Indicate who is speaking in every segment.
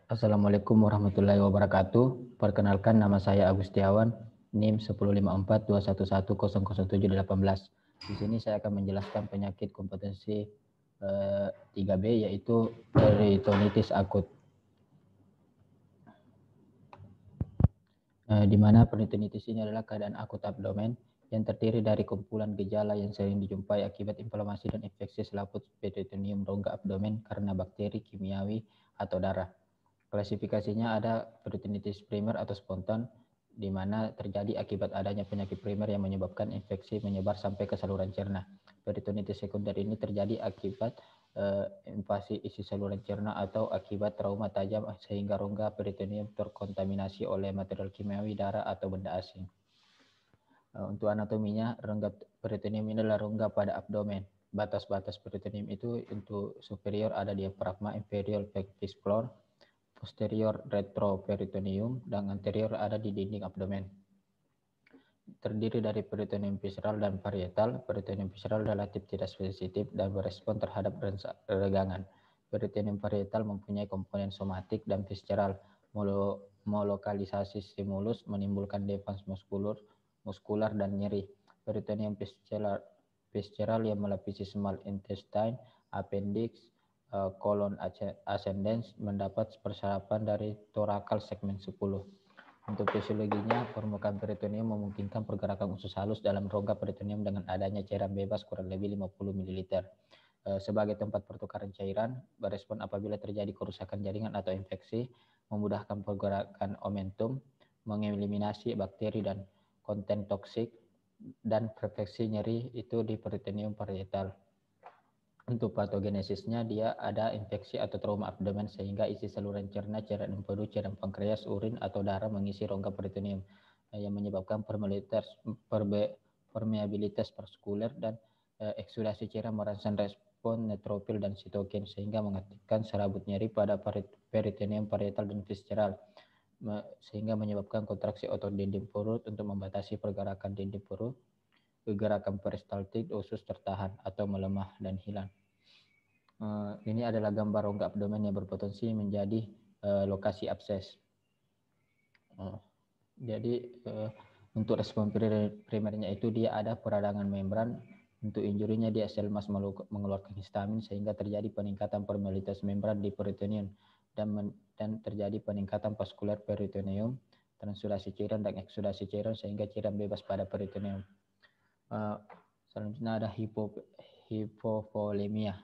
Speaker 1: Assalamualaikum warahmatullahi wabarakatuh. Perkenalkan, nama saya Agustiawan, NIM 15421100718. Di sini saya akan menjelaskan penyakit kompetensi 3B, yaitu peritonitis akut. Di mana peritonitis ini adalah keadaan akut abdomen yang terdiri dari kumpulan gejala yang sering dijumpai akibat inflamasi dan infeksi selaput peritoneum rongga abdomen karena bakteri, kimiawi, atau darah. Klasifikasinya ada peritonitis primer atau spontan, di mana terjadi akibat adanya penyakit primer yang menyebabkan infeksi menyebar sampai ke saluran cerna. Peritonitis sekunder ini terjadi akibat invasi isi saluran cerna atau akibat trauma tajam sehingga rongga peritoneum terkontaminasi oleh material kimiawi, darah, atau benda asing. Untuk anatominya, rongga peritoneum ini adalah rongga pada abdomen. Batas-batas peritoneum itu untuk superior ada diafragma, inferior pelvis floor, posterior retroperitoneum, dan anterior ada di dinding abdomen. Terdiri dari peritoneum visceral dan parietal. Peritoneum visceral relatif tidak sensitif dan berespon terhadap regangan. Peritoneum parietal mempunyai komponen somatik dan visceral. Melokalisasi stimulus menimbulkan defense muskular dan nyeri. Peritoneum visceral yang melapisi small intestine, appendix, colon ascendens mendapat perserapan dari thoracal segmen 10. Untuk fisiologinya, permukaan peritoneum memungkinkan pergerakan usus halus dalam rongga peritoneum dengan adanya cairan bebas kurang lebih 50 ml. Sebagai tempat pertukaran cairan, berespon apabila terjadi kerusakan jaringan atau infeksi, memudahkan pergerakan omentum, mengeliminasi bakteri dan konten toksik, dan prevensi nyeri itu di peritoneum parietal. Untuk patogenesisnya, dia ada infeksi atau trauma abdomen sehingga isi saluran cerna, cairan empedu, cairan pankreas, urin, atau darah mengisi rongga peritoneum yang menyebabkan permeabilitas vaskuler dan eksudasi cairan merangsang respon neutrofil dan sitokin sehingga mengaktifkan serabut nyeri pada peritoneum parietal dan visceral sehingga menyebabkan kontraksi otot dinding perut untuk membatasi pergerakan dinding perut. Gerakan peristaltik usus tertahan atau melemah dan hilang. Ini adalah gambar rongga abdomen yang berpotensi menjadi lokasi abses. Jadi untuk respon primernya itu dia ada peradangan membran. Untuk injurinya dia sel emas mengeluarkan histamin sehingga terjadi peningkatan permeabilitas membran di peritoneum dan terjadi peningkatan vaskuler peritoneum, transudasi cairan dan eksudasi cairan sehingga cairan bebas pada peritoneum. Selanjutnya ada hipovolemia,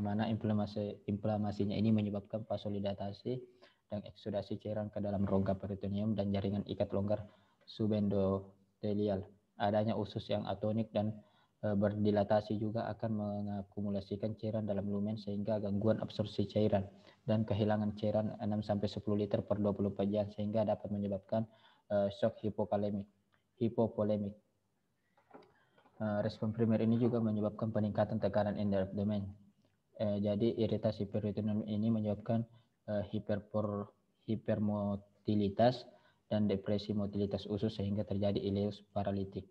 Speaker 1: mana inflamasinya ini menyebabkan vasodilatasi dan eksudasi cairan ke dalam rongga peritoneum dan jaringan ikat longgar subendotelial. Adanya usus yang atonik dan berdilatasi juga akan mengakumulasikan cairan dalam lumen sehingga gangguan absorpsi cairan dan kehilangan cairan 6-10 liter per 24 jam sehingga dapat menyebabkan shock hipovolemik. Respon primer ini juga menyebabkan peningkatan tekanan endobdomen. Jadi iritasi peritoneum ini menyebabkan hipermotilitas dan depresi motilitas usus sehingga terjadi ileus paralitik.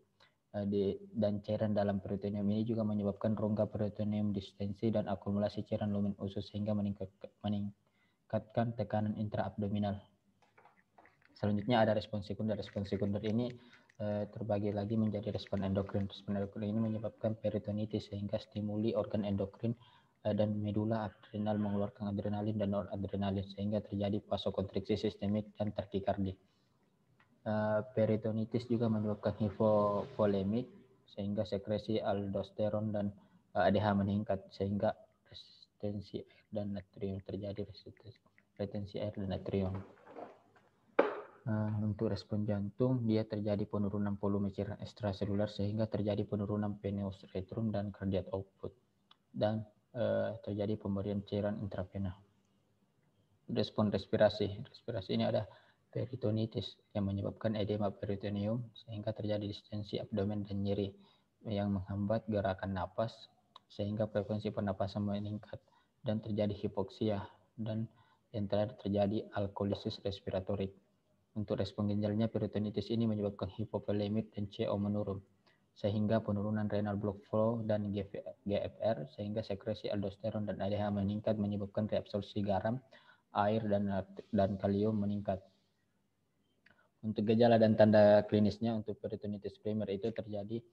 Speaker 1: Dan cairan dalam peritoneum ini juga menyebabkan rongga peritoneum distensi dan akumulasi cairan lumen usus sehingga meningkatkan tekanan intraabdominal. Selanjutnya ada respon sekunder. Respon sekunder ini terbagi lagi menjadi respon endokrin. Respon endokrin ini menyebabkan peritonitis sehingga stimuli organ endokrin dan medula adrenal mengeluarkan adrenalin dan noradrenalin sehingga terjadi vasokonstriksi sistemik dan takikardi. Peritonitis juga menyebabkan hipovolemik sehingga sekresi aldosteron dan ADH meningkat sehingga retensi air dan natrium terjadi. Retensi air dan natrium. Untuk respon jantung, dia terjadi penurunan volume cairan ekstraseluler sehingga terjadi penurunan venous return dan cardiac output dan terjadi pemberian cairan intravena. Respon respirasi. Respirasi ini ada peritonitis yang menyebabkan edema peritoneum sehingga terjadi distensi abdomen dan nyeri yang menghambat gerakan napas sehingga frekuensi pernapasan meningkat dan terjadi hipoksia dan yang terakhir terjadi alkolisis respiratorik. Untuk respon ginjalnya, peritonitis ini menyebabkan hipovolemik dan CO menurun, sehingga penurunan renal blood flow dan GFR, sehingga sekresi aldosteron dan ADH meningkat menyebabkan reabsorpsi garam air, dan kalium meningkat. Untuk gejala dan tanda klinisnya untuk peritonitis primer itu terjadi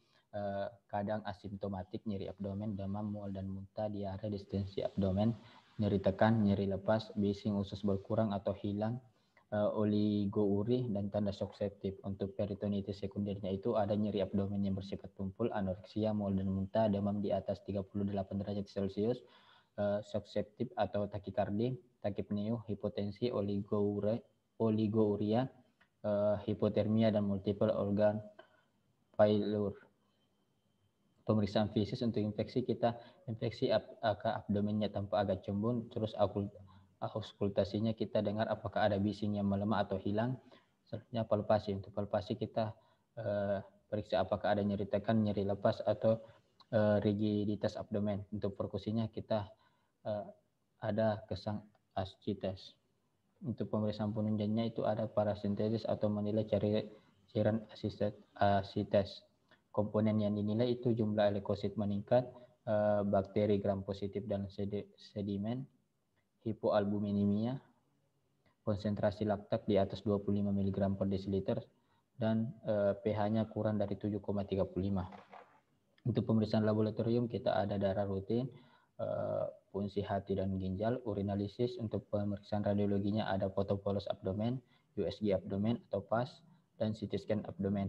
Speaker 1: kadang asimptomatik, nyeri abdomen, demam, mual dan muntah, diare, distensi abdomen, nyeri tekan, nyeri lepas, bising, usus berkurang atau hilang, oligouri, dan tanda shock septic. Untuk peritonitis sekundernya itu ada nyeri abdomen yang bersifat tumpul, anoreksia, mual dan muntah, demam di atas 38 derajat Celcius, shock septic atau takikardi, takipneu, hipotensi, oligouria, hipotermia, dan multiple organ failure. Pemeriksaan fisik untuk infeksi, kita infeksi abdomennya tanpa agak cembung, terus auskultasinya kita dengar apakah ada bising yang melemah atau hilang. Selanjutnya palpasi. Untuk palpasi kita periksa apakah ada nyeri tekan, nyeri lepas atau rigiditas abdomen. Untuk perkusinya kita ada kesang ascites. Untuk pemeriksaan penunjangnya itu ada parasintesis atau menilai cairan ascites. Komponen yang dinilai itu jumlah leukosit meningkat, bakteri gram positif dan sedimen, hipoalbuminemia, konsentrasi laktat di atas 25 mg per desiliter, dan pH-nya kurang dari 7,35. Untuk pemeriksaan laboratorium kita ada darah rutin, fungsi hati dan ginjal, urinalisis. Untuk pemeriksaan radiologinya ada fotopolos abdomen, USG abdomen atau PAS, dan CT scan abdomen.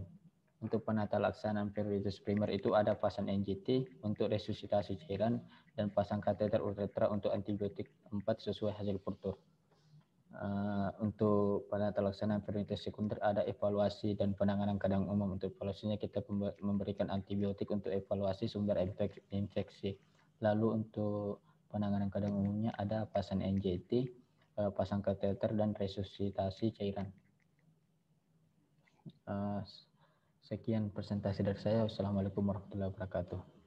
Speaker 1: Untuk penata laksanaan peritonitis primer itu ada pasang NGT untuk resusitasi cairan dan pasang kateter uretra untuk antibiotik 4 sesuai hasil kultur. Untuk penata laksanaan peritonitis sekunder ada evaluasi dan penanganan keadaan umum. Untuk evaluasinya kita memberikan antibiotik untuk evaluasi sumber infeksi. Lalu untuk penanganan keadaan umumnya ada pasang NGT, pasang kateter, dan resusitasi cairan. Sekian presentasi dari saya. Wassalamualaikum warahmatullahi wabarakatuh.